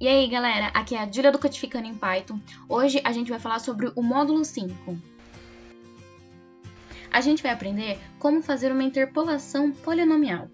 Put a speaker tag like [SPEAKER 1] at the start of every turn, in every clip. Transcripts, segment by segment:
[SPEAKER 1] E aí, galera, aqui é a Júlia do Codificando em Python. Hoje a gente vai falar sobre o módulo 5. A gente vai aprender como fazer uma interpolação polinomial.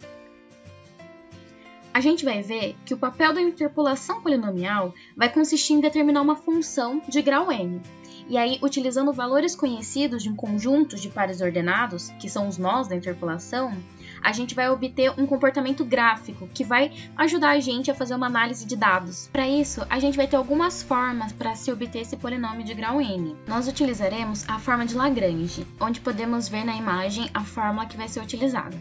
[SPEAKER 1] A gente vai ver que o papel da interpolação polinomial vai consistir em determinar uma função de grau n. E aí, utilizando valores conhecidos de um conjunto de pares ordenados, que são os nós da interpolação, a gente vai obter um comportamento gráfico que vai ajudar a gente a fazer uma análise de dados. Para isso, a gente vai ter algumas formas para se obter esse polinômio de grau n. Nós utilizaremos a forma de Lagrange, onde podemos ver na imagem a fórmula que vai ser utilizada.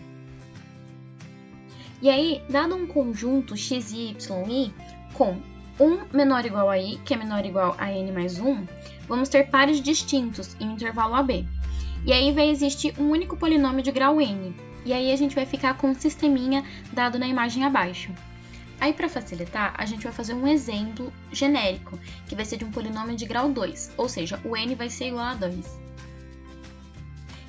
[SPEAKER 1] E aí, dado um conjunto x, y, i, com 1 menor ou igual a i, que é menor ou igual a n mais 1, vamos ter pares distintos em intervalo AB. E aí vai existir um único polinômio de grau n. E aí a gente vai ficar com um sisteminha dado na imagem abaixo. Aí, para facilitar, a gente vai fazer um exemplo genérico, que vai ser de um polinômio de grau 2, ou seja, o n vai ser igual a 2.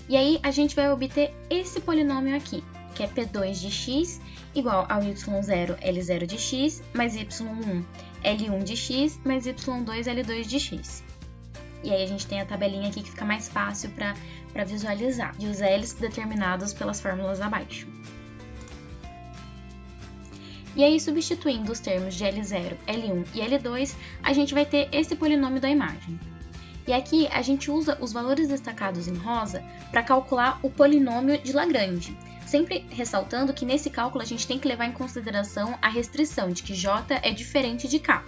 [SPEAKER 1] E aí a gente vai obter esse polinômio aqui, que é P2 de x igual ao y0 L0 de x mais y1 L1 de x mais y2 L2 de x. E aí a gente tem a tabelinha aqui que fica mais fácil para visualizar, e os L's determinados pelas fórmulas abaixo. E aí, substituindo os termos de L0, L1 e L2, a gente vai ter esse polinômio da imagem. E aqui a gente usa os valores destacados em rosa para calcular o polinômio de Lagrange, sempre ressaltando que nesse cálculo a gente tem que levar em consideração a restrição de que J é diferente de K.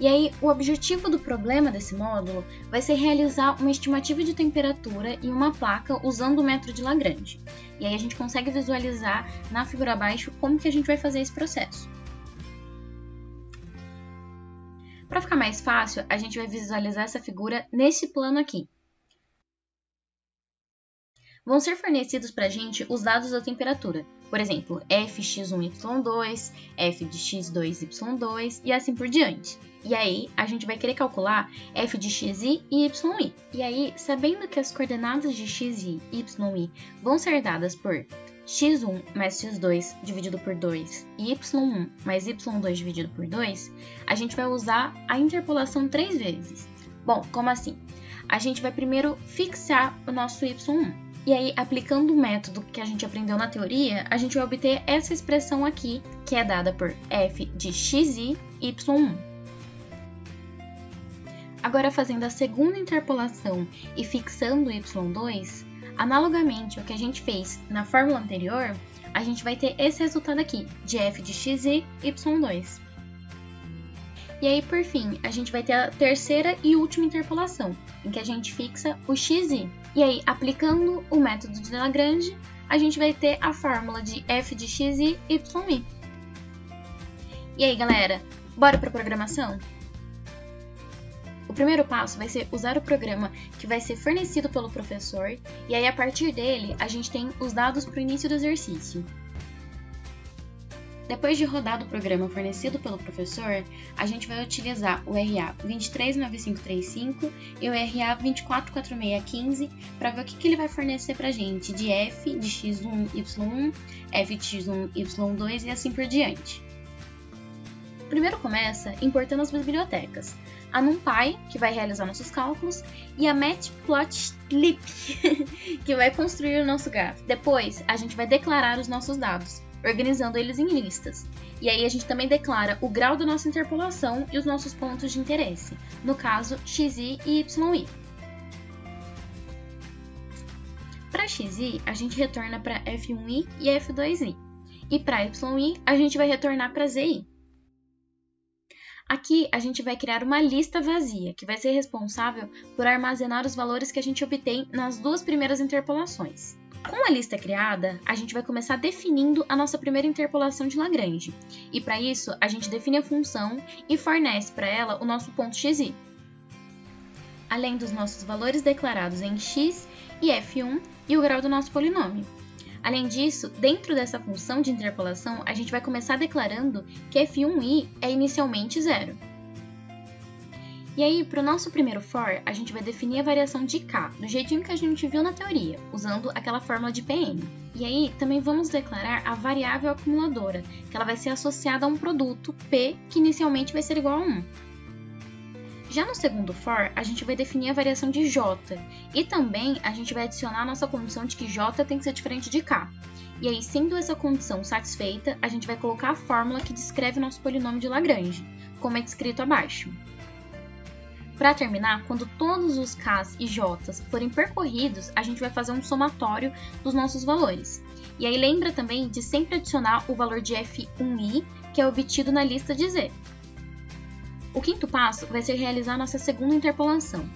[SPEAKER 1] E aí, o objetivo do problema desse módulo vai ser realizar uma estimativa de temperatura em uma placa usando o método de Lagrange. E aí a gente consegue visualizar na figura abaixo como que a gente vai fazer esse processo. Para ficar mais fácil, a gente vai visualizar essa figura nesse plano aqui. Vão ser fornecidos para a gente os dados da temperatura, por exemplo, fx1y2, f de x2, y2 e assim por diante. E aí, a gente vai querer calcular f de xi e yi. E aí, sabendo que as coordenadas de xi e yi vão ser dadas por x1 mais x2 dividido por 2 e y1 mais y2 dividido por 2, a gente vai usar a interpolação 3 vezes. Bom, como assim? A gente vai primeiro fixar o nosso y1. E aí, aplicando o método que a gente aprendeu na teoria, a gente vai obter essa expressão aqui, que é dada por f de xi e y1. Agora, fazendo a segunda interpolação e fixando o y2, analogamente ao que a gente fez na fórmula anterior, a gente vai ter esse resultado aqui, de f de xi e y2. E aí, por fim, a gente vai ter a terceira e última interpolação, em que a gente fixa o xi. E aí, aplicando o método de Lagrange, a gente vai ter a fórmula de f de xi e yi. E aí, galera, bora para a programação? O primeiro passo vai ser usar o programa que vai ser fornecido pelo professor, e aí, a partir dele, a gente tem os dados para o início do exercício. Depois de rodar o programa fornecido pelo professor, a gente vai utilizar o RA 239535 e o RA 244615 para ver o que ele vai fornecer para a gente de f de x1, y1, f de x1, y2 e assim por diante. Primeiro começa importando as bibliotecas, a NumPy, que vai realizar nossos cálculos, e a Matplotlib, que vai construir o nosso grafo. Depois, a gente vai declarar os nossos dados, organizando eles em listas. E aí a gente também declara o grau da nossa interpolação e os nossos pontos de interesse, no caso, xi e yi. Para xi, a gente retorna para f1i e f2i. E para yi, a gente vai retornar para zi. Aqui, a gente vai criar uma lista vazia, que vai ser responsável por armazenar os valores que a gente obtém nas duas primeiras interpolações. Com a lista criada, a gente vai começar definindo a nossa primeira interpolação de Lagrange. E para isso, a gente define a função e fornece para ela o nosso ponto xi, além dos nossos valores declarados em x e f1 e o grau do nosso polinômio. Além disso, dentro dessa função de interpolação, a gente vai começar declarando que f1i é inicialmente 0. E aí, para o nosso primeiro for, a gente vai definir a variação de k, do jeitinho que a gente viu na teoria, usando aquela fórmula de Pn. E aí, também vamos declarar a variável acumuladora, que ela vai ser associada a um produto, p, que inicialmente vai ser igual a 1. Já no segundo for, a gente vai definir a variação de j, e também a gente vai adicionar a nossa condição de que j tem que ser diferente de k. E aí, sendo essa condição satisfeita, a gente vai colocar a fórmula que descreve o nosso polinômio de Lagrange, como é descrito abaixo. Para terminar, quando todos os k's e j's forem percorridos, a gente vai fazer um somatório dos nossos valores. E aí lembra também de sempre adicionar o valor de f1i, que é obtido na lista de z. O quinto passo vai ser realizar a nossa segunda interpolação.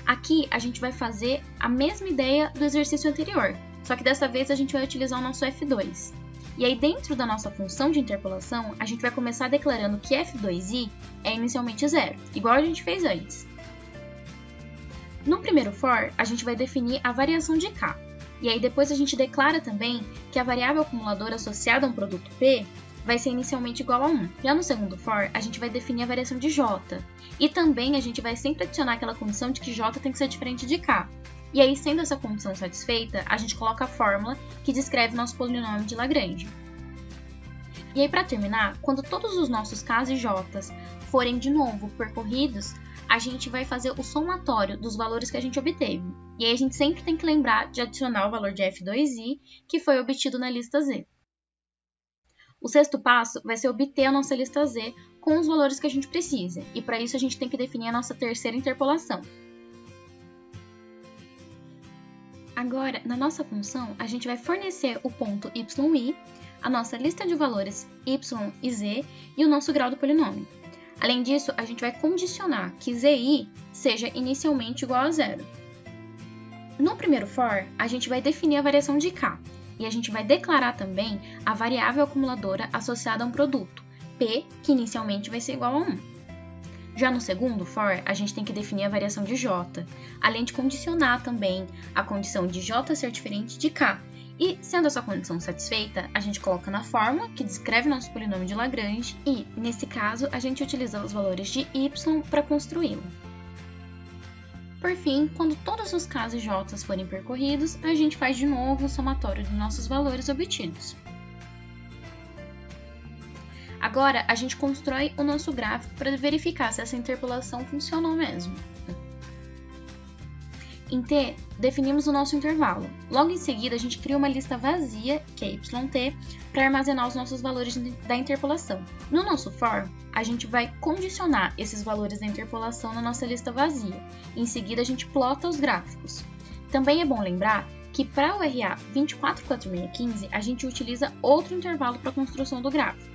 [SPEAKER 1] Aqui a gente vai fazer a mesma ideia do exercício anterior, só que dessa vez a gente vai utilizar o nosso f2. E aí dentro da nossa função de interpolação, a gente vai começar declarando que f2i é inicialmente 0, igual a gente fez antes. No primeiro for, a gente vai definir a variação de k. E aí depois a gente declara também que a variável acumuladora associada a um produto p vai ser inicialmente igual a 1. Já no segundo for, a gente vai definir a variação de j. E também a gente vai sempre adicionar aquela condição de que j tem que ser diferente de k. E aí, sendo essa condição satisfeita, a gente coloca a fórmula que descreve nosso polinômio de Lagrange. E aí, para terminar, quando todos os nossos k's e j's forem de novo percorridos, a gente vai fazer o somatório dos valores que a gente obteve. E aí, a gente sempre tem que lembrar de adicionar o valor de f2i, que foi obtido na lista z. O sexto passo vai ser obter a nossa lista z com os valores que a gente precisa. E para isso, a gente tem que definir a nossa terceira interpolação. Agora, na nossa função, a gente vai fornecer o ponto yi, a nossa lista de valores y e z e o nosso grau do polinômio. Além disso, a gente vai condicionar que zi seja inicialmente igual a 0. No primeiro for, a gente vai definir a variação de k, e a gente vai declarar também a variável acumuladora associada a um produto, p, que inicialmente vai ser igual a 1. Já no segundo for, a gente tem que definir a variação de j, além de condicionar também a condição de j ser diferente de k. E, sendo essa condição satisfeita, a gente coloca na fórmula, que descreve nosso polinômio de Lagrange, e, nesse caso, a gente utiliza os valores de y para construí-lo. Por fim, quando todos os k's e j's forem percorridos, a gente faz de novo o somatório dos nossos valores obtidos. Agora, a gente constrói o nosso gráfico para verificar se essa interpolação funcionou mesmo. Em T, definimos o nosso intervalo. Logo em seguida, a gente cria uma lista vazia, que é yt, para armazenar os nossos valores da interpolação. No nosso for, a gente vai condicionar esses valores da interpolação na nossa lista vazia. Em seguida, a gente plota os gráficos. Também é bom lembrar que para o RA 244615, a gente utiliza outro intervalo para a construção do gráfico.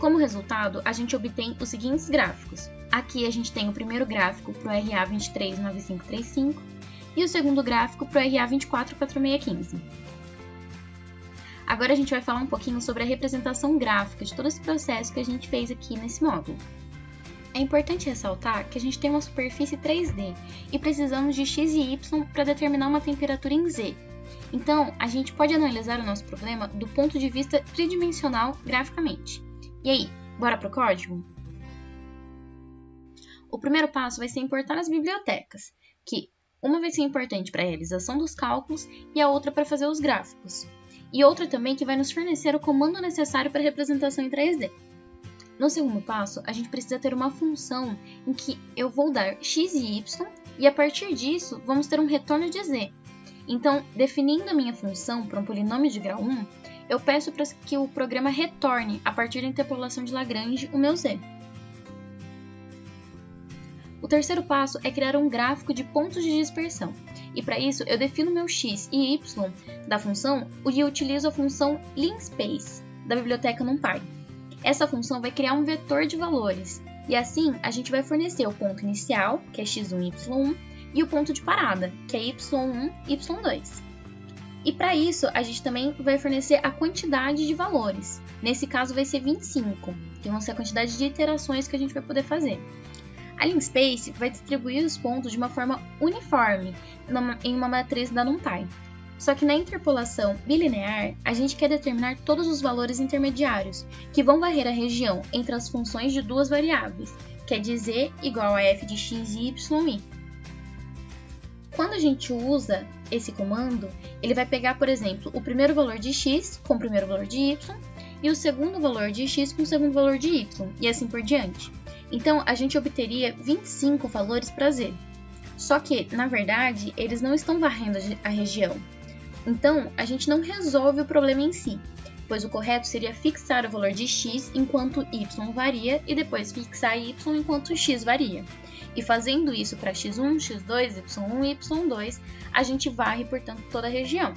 [SPEAKER 1] Como resultado, a gente obtém os seguintes gráficos. Aqui a gente tem o primeiro gráfico para o RA 239535 e o segundo gráfico para o RA 244615. Agora a gente vai falar um pouquinho sobre a representação gráfica de todo esse processo que a gente fez aqui nesse módulo. É importante ressaltar que a gente tem uma superfície 3D e precisamos de x e y para determinar uma temperatura em z. Então, a gente pode analisar o nosso problema do ponto de vista tridimensional graficamente. E aí, bora pro código? O primeiro passo vai ser importar as bibliotecas, que uma vai ser importante para a realização dos cálculos e a outra para fazer os gráficos. E outra também que vai nos fornecer o comando necessário para a representação em 3D. No segundo passo, a gente precisa ter uma função em que eu vou dar x e y, e a partir disso, vamos ter um retorno de z. Então, definindo a minha função para um polinômio de grau 1, eu peço para que o programa retorne, a partir da interpolação de Lagrange, o meu z. O terceiro passo é criar um gráfico de pontos de dispersão. E para isso, eu defino meu x e y da função e eu utilizo a função linspace da biblioteca NumPy. Essa função vai criar um vetor de valores. E assim, a gente vai fornecer o ponto inicial, que é x1, y1, e o ponto de parada, que é y1, y2. E para isso, a gente também vai fornecer a quantidade de valores. Nesse caso, vai ser 25, que vão ser a quantidade de iterações que a gente vai poder fazer. A linspace vai distribuir os pontos de uma forma uniforme em uma matriz da NumPy. Só que na interpolação bilinear, a gente quer determinar todos os valores intermediários, que vão varrer a região entre as funções de duas variáveis, que que é de z igual a f de x e y. Quando a gente usa esse comando, ele vai pegar, por exemplo, o primeiro valor de x com o primeiro valor de y e o segundo valor de x com o segundo valor de y, e assim por diante. Então, a gente obteria 25 valores para z. Só que, na verdade, eles não estão varrendo a região. Então, a gente não resolve o problema em si, pois o correto seria fixar o valor de x enquanto y varia e depois fixar y enquanto x varia. E fazendo isso para x1, x2, y1 e y2, a gente varre, portanto, toda a região.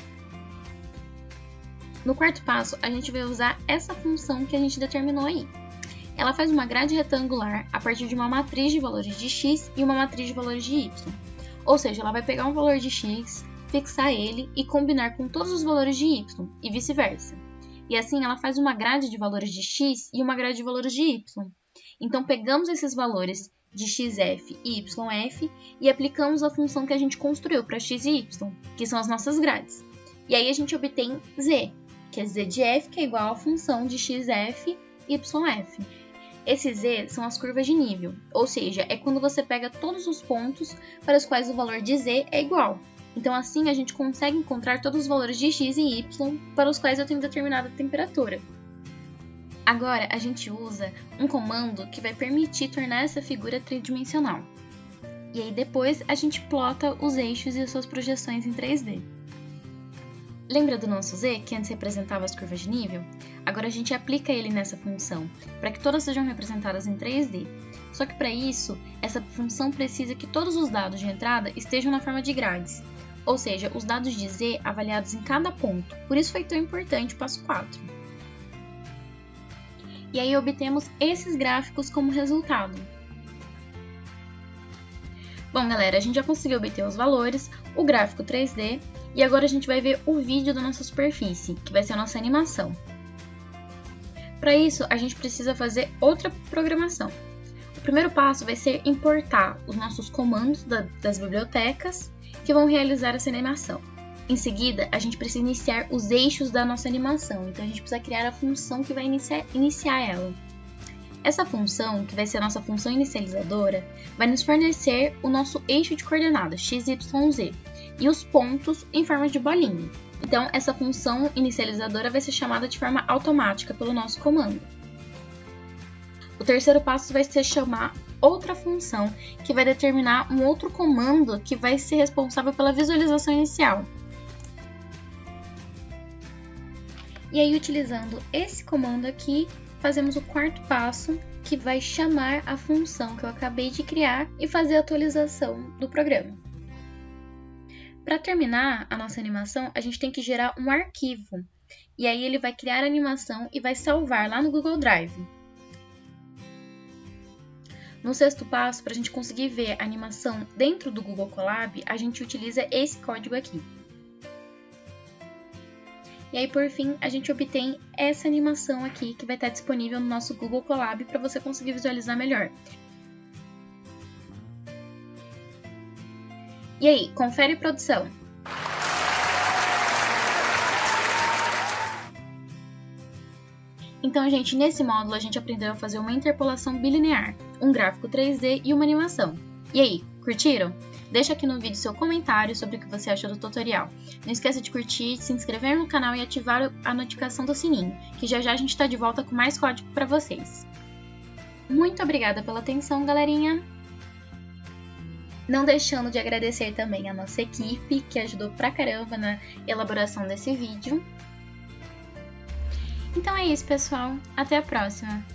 [SPEAKER 1] No quarto passo, a gente vai usar essa função que a gente determinou aí. Ela faz uma grade retangular a partir de uma matriz de valores de x e uma matriz de valores de y. Ou seja, ela vai pegar um valor de x, fixar ele e combinar com todos os valores de y, e vice-versa. E assim, ela faz uma grade de valores de x e uma grade de valores de y. Então, pegamos esses valores de xf e yf e aplicamos a função que a gente construiu para x e y, que são as nossas grades. E aí a gente obtém z, que é z de f, que é igual à função de xf e yf. Esses z são as curvas de nível, ou seja, é quando você pega todos os pontos para os quais o valor de z é igual. Então assim a gente consegue encontrar todos os valores de x e y para os quais eu tenho determinada temperatura. Agora, a gente usa um comando que vai permitir tornar essa figura tridimensional. E aí depois a gente plota os eixos e as suas projeções em 3D. Lembra do nosso z, que antes representava as curvas de nível? Agora a gente aplica ele nessa função, para que todas sejam representadas em 3D. Só que para isso, essa função precisa que todos os dados de entrada estejam na forma de grades. Ou seja, os dados de z avaliados em cada ponto. Por isso foi tão importante o passo 4. E aí obtemos esses gráficos como resultado. Bom, galera, a gente já conseguiu obter os valores, o gráfico 3D, e agora a gente vai ver o vídeo da nossa superfície, que vai ser a nossa animação. Para isso, a gente precisa fazer outra programação. O primeiro passo vai ser importar os nossos comandos das bibliotecas que vão realizar essa animação. Em seguida, a gente precisa iniciar os eixos da nossa animação, então a gente precisa criar a função que vai iniciar ela. Essa função, que vai ser a nossa função inicializadora, vai nos fornecer o nosso eixo de coordenadas, x, y, z, e os pontos em forma de bolinha. Então, essa função inicializadora vai ser chamada de forma automática pelo nosso comando. O terceiro passo vai ser chamar outra função, que vai determinar um outro comando que vai ser responsável pela visualização inicial. E aí, utilizando esse comando aqui, fazemos o quarto passo, que vai chamar a função que eu acabei de criar e fazer a atualização do programa. Para terminar a nossa animação, a gente tem que gerar um arquivo. E aí ele vai criar a animação e vai salvar lá no Google Drive. No sexto passo, para a gente conseguir ver a animação dentro do Google Colab, a gente utiliza esse código aqui. E aí, por fim, a gente obtém essa animação aqui, que vai estar disponível no nosso Google Colab para você conseguir visualizar melhor. E aí, confere produção. Então, gente, nesse módulo a gente aprendeu a fazer uma interpolação bilinear, um gráfico 3D e uma animação. E aí, curtiram? Deixa aqui no vídeo seu comentário sobre o que você achou do tutorial. Não esqueça de curtir, se inscrever no canal e ativar a notificação do sininho, que já já a gente está de volta com mais código para vocês. Muito obrigada pela atenção, galerinha! Não deixando de agradecer também a nossa equipe, que ajudou pra caramba na elaboração desse vídeo. Então é isso, pessoal. Até a próxima!